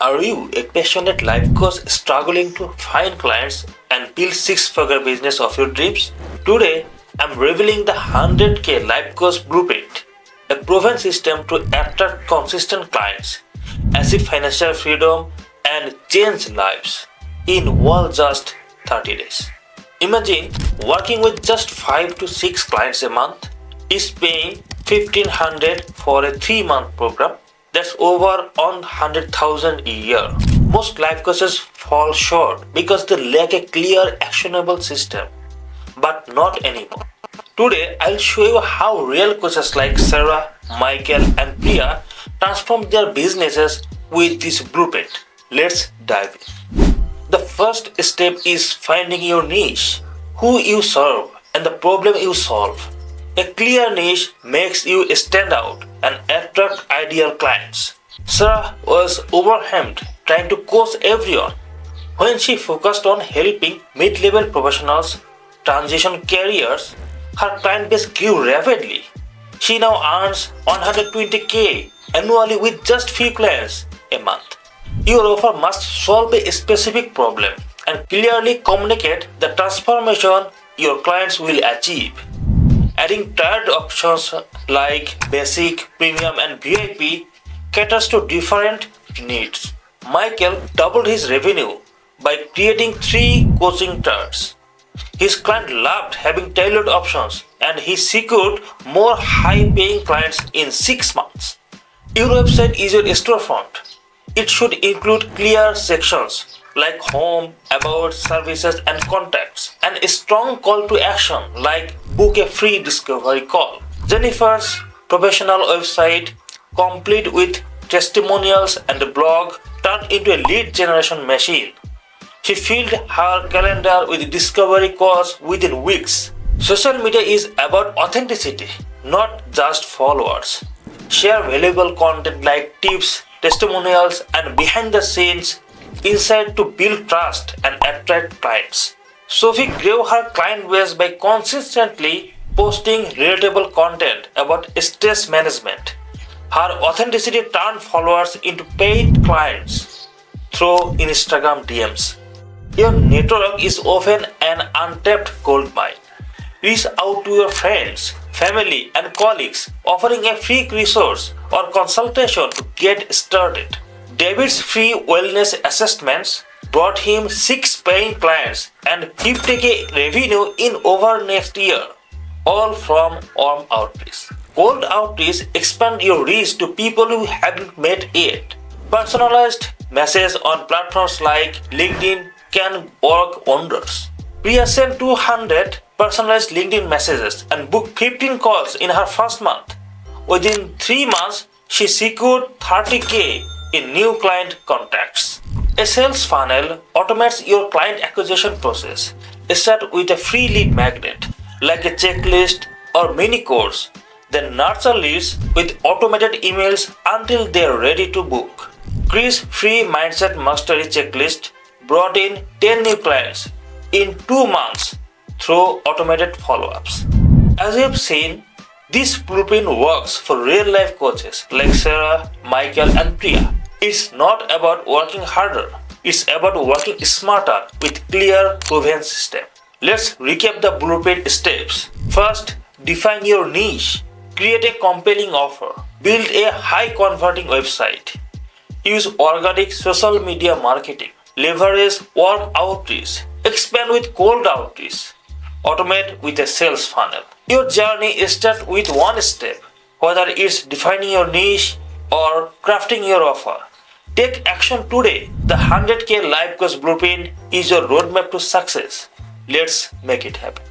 Are you a passionate life coach struggling to find clients and build six-figure business of your dreams? Today, I'm revealing the 100K Life Coach Blueprint, a proven system to attract consistent clients, achieve financial freedom, and change lives in just 30 days. Imagine working with just 5 to 6 clients a month, is paying $1,500 for a 3-month program. That's over 100,000 a year. Most life coaches fall short because they lack a clear, actionable system. But not anymore. Today, I'll show you how real coaches like Sarah, Michael, and Priya transform their businesses with this blueprint. Let's dive in. The first step is finding your niche, who you serve, and the problem you solve. A clear niche makes you stand out and attract ideal clients. Sarah was overwhelmed trying to coach everyone. When she focused on helping mid-level professionals transition careers, her client base grew rapidly. She now earns $120K annually with just few clients a month. Your offer must solve a specific problem and clearly communicate the transformation your clients will achieve. Adding tiered options like basic, premium, and VIP caters to different needs. Michael doubled his revenue by creating 3 coaching tiers. His client loved having tailored options and he secured more high-paying clients in 6 months. Your website is your storefront. It should include clear sections like home, about, services, and contacts, and a strong call to action like book a free discovery call. Jennifer's professional website, complete with testimonials and a blog, turned into a lead generation machine. She filled her calendar with discovery calls within weeks. Social media is about authenticity, not just followers. Share valuable content like tips, testimonials, and behind the scenes insight to build trust and attract clients. Sophie grew her client base by consistently posting relatable content about stress management. Her authenticity turned followers into paid clients through Instagram DMs. Your network is often an untapped goldmine. Reach out to your friends, family, and colleagues, offering a free resource or consultation to get started. David's free wellness assessments brought him 6 paying clients and 50K revenue in over next year, all from warm outreach. Cold outreach expand your reach to people you haven't met yet. Personalized messages on platforms like LinkedIn can work wonders. Priya sent 200 personalized LinkedIn messages and booked 15 calls in her first month. Within 3 months, she secured 30K in new client contacts. A sales funnel automates your client acquisition process. Start with a free lead magnet, like a checklist or mini course, then nurture leads with automated emails until they are ready to book. Chris' free mindset mastery checklist brought in 10 new clients in 2 months through automated follow-ups. As we have seen, this blueprint works for real-life coaches like Sarah, Michael, and Priya. It's not about working harder, it's about working smarter with clear, proven system. Let's recap the blueprint steps. First, define your niche. Create a compelling offer. Build a high-converting website. Use organic social media marketing. Leverage warm outreach. Expand with cold outreach. Automate with a sales funnel. Your journey starts with one step, whether it's defining your niche or crafting your offer. Take action today. The 100K Life Coach Blueprint is your roadmap to success. Let's make it happen.